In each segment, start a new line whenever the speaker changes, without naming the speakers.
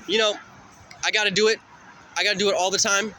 you know, I got to do it. I got to do it all the time.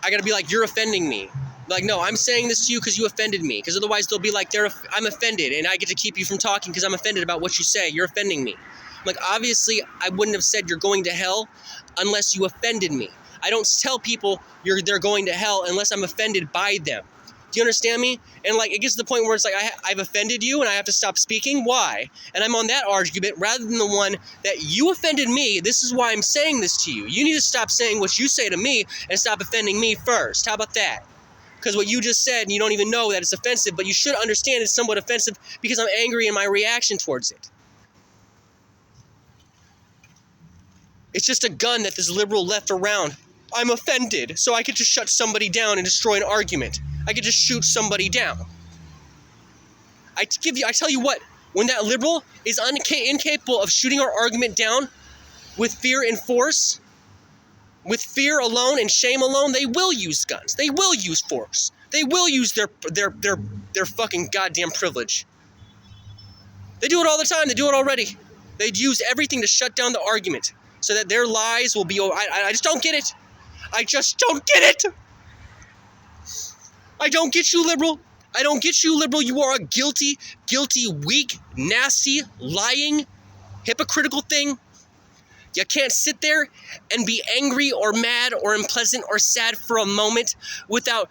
I got to be like, you're offending me. Like, no, I'm saying this to you because you offended me. Because otherwise they'll be like, I'm offended, and I get to keep you from talking because I'm offended about what you say. You're offending me. I'm like, obviously, I wouldn't have said you're going to hell unless you offended me. I don't tell people they're going to hell unless I'm offended by them. Do you understand me? And like, it gets to the point where it's like, I've offended you and I have to stop speaking. Why? And I'm on that argument rather than the one that you offended me. This is why I'm saying this to you. You need to stop saying what you say to me and stop offending me first. How about that? Because what you just said, you don't even know that it's offensive, but you should understand it's somewhat offensive because I'm angry in my reaction towards it. It's just a gun that this liberal left around. I'm offended, so I get to shut somebody down and destroy an argument. I get to shoot somebody down. I tell you what, when that liberal is incapable of shooting our argument down with fear and force, with fear alone and shame alone, they will use guns. They will use force. They will use their fucking goddamn privilege. They do it all the time. They do it already. They'd use everything to shut down the argument so that their lies will be over. I just don't get it. I just don't get it. I don't get you, liberal. I don't get you, liberal. You are a guilty, weak, nasty, lying, hypocritical thing. You can't sit there and be angry or mad or unpleasant or sad for a moment without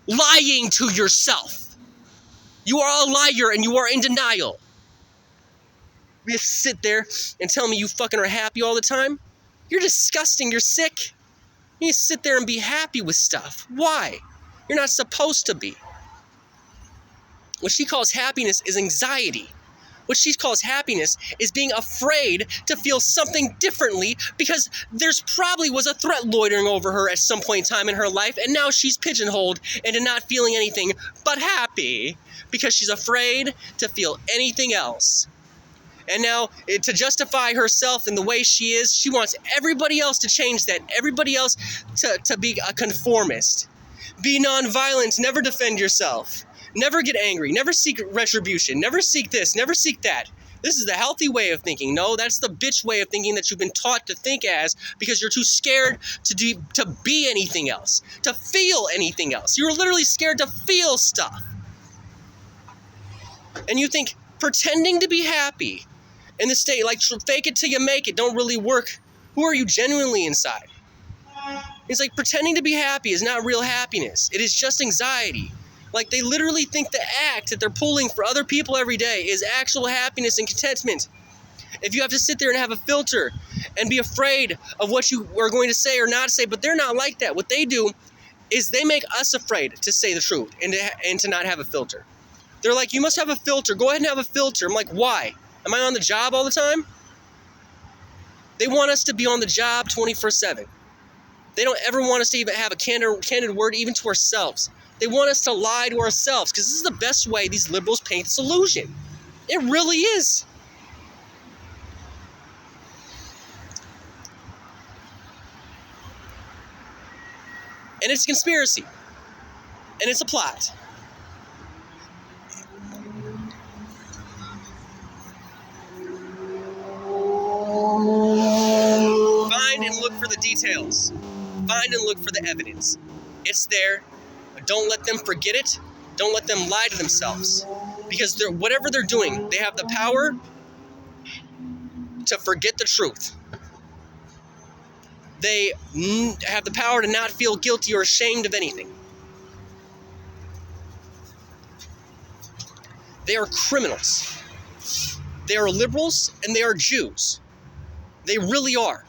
lying to yourself. You are a liar and you are in denial. You just sit there and tell me you fucking are happy all the time? You're disgusting. You're sick. You need to sit there and be happy with stuff. Why? You're not supposed to be. What she calls happiness is anxiety. What she calls happiness is being afraid to feel something differently because there's probably was a threat loitering over her at some point in time in her life, and now she's pigeonholed into not feeling anything but happy because she's afraid to feel anything else. And now, to justify herself in the way she is, she wants everybody else to change that, everybody else to be a conformist. Be nonviolent, never defend yourself. Never get angry, never seek retribution, never seek this, never seek that. This is the healthy way of thinking. No, that's the bitch way of thinking that you've been taught to think as because you're too scared to be anything else, to feel anything else. You're literally scared to feel stuff. And you think pretending to be happy in the state, like fake it till you make it, don't really work. Who are you genuinely inside? It's like pretending to be happy is not real happiness. It is just anxiety. Like they literally think the act that they're pulling for other people every day is actual happiness and contentment. If you have to sit there and have a filter and be afraid of what you are going to say or not say, but they're not like that. What they do is they make us afraid to say the truth and to not have a filter. They're like, you must have a filter. Go ahead and have a filter. I'm like, why? Am I on the job all the time? They want us to be on the job 24/7. They don't ever want us to even have a candid word even to ourselves. They want us to lie to ourselves because this is the best way these liberals paint this illusion. It really is. And it's a conspiracy. And it's a plot. Find and look for the details. Find and look for the evidence. It's there. Don't let them forget it. Don't let them lie to themselves. Because whatever they're doing, they have the power to forget the truth. They have the power to not feel guilty or ashamed of anything. They are criminals. They are liberals and they are Jews. They really are.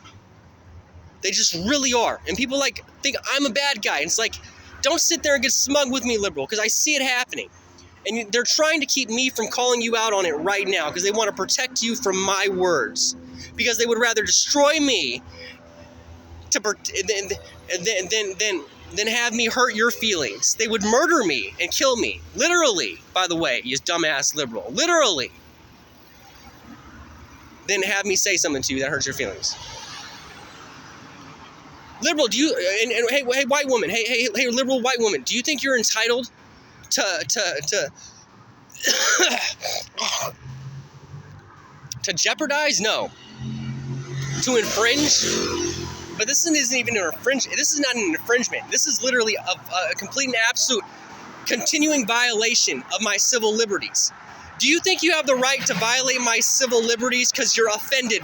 They just really are. And people think I'm a bad guy. And it's like, don't sit there and get smug with me, liberal, because I see it happening. And they're trying to keep me from calling you out on it right now because they want to protect you from my words. Because they would rather destroy me than have me hurt your feelings. They would murder me and kill me. Literally, by the way, you dumbass liberal. Literally. Then have me say something to you that hurts your feelings. Liberal, do you, and hey, white woman, hey, liberal white woman, do you think you're entitled to jeopardize? No. to infringe. But this isn't even an infringement. This is not an infringement. This is literally a complete and absolute continuing violation of my civil liberties. Do you think you have the right to violate my civil liberties because you're offended,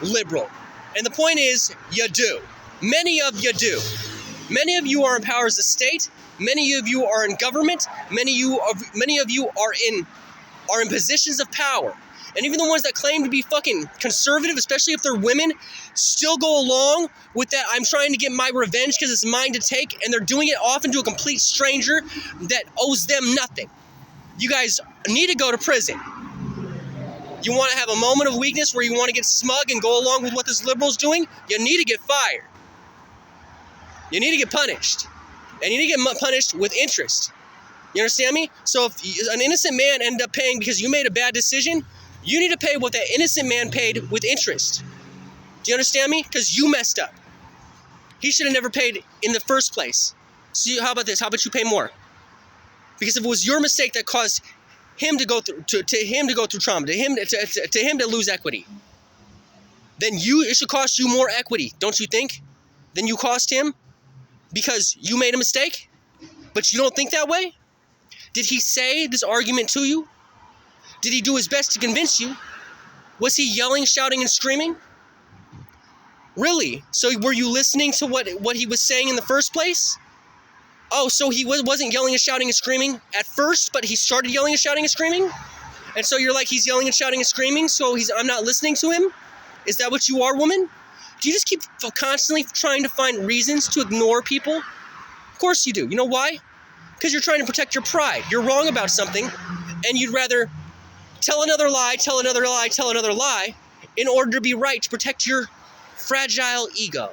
liberal? And the point is, you do. Many of you do. Many of you are in powers of state. Many of you are in government. Many of you are in positions of power. And even the ones that claim to be fucking conservative, especially if they're women, still go along with that. I'm trying to get my revenge because it's mine to take, and they're doing it often to a complete stranger that owes them nothing. You guys need to go to prison. You want to have a moment of weakness where you want to get smug and go along with what this liberal's doing? You need to get fired. You need to get punished. And you need to get punished with interest. You understand me? So if an innocent man ended up paying because you made a bad decision, you need to pay what that innocent man paid with interest. Do you understand me? Because you messed up. He should have never paid in the first place. So how about this? How about you pay more? Because if it was your mistake that caused him to go through trauma, to him to lose equity, then it should cost you more equity, don't you think? Than you cost him because you made a mistake? But you don't think that way? Did he say this argument to you? Did he do his best to convince you? Was he yelling, shouting, and screaming? Really? So were you listening to what he was saying in the first place? Oh, so he wasn't yelling and shouting and screaming at first, but he started yelling and shouting and screaming? And so you're like, he's yelling and shouting and screaming, so I'm not listening to him? Is that what you are, woman? Do you just keep constantly trying to find reasons to ignore people? Of course you do. You know why? Because you're trying to protect your pride. You're wrong about something, and you'd rather tell another lie, tell another lie, tell another lie, in order to be right, to protect your fragile ego.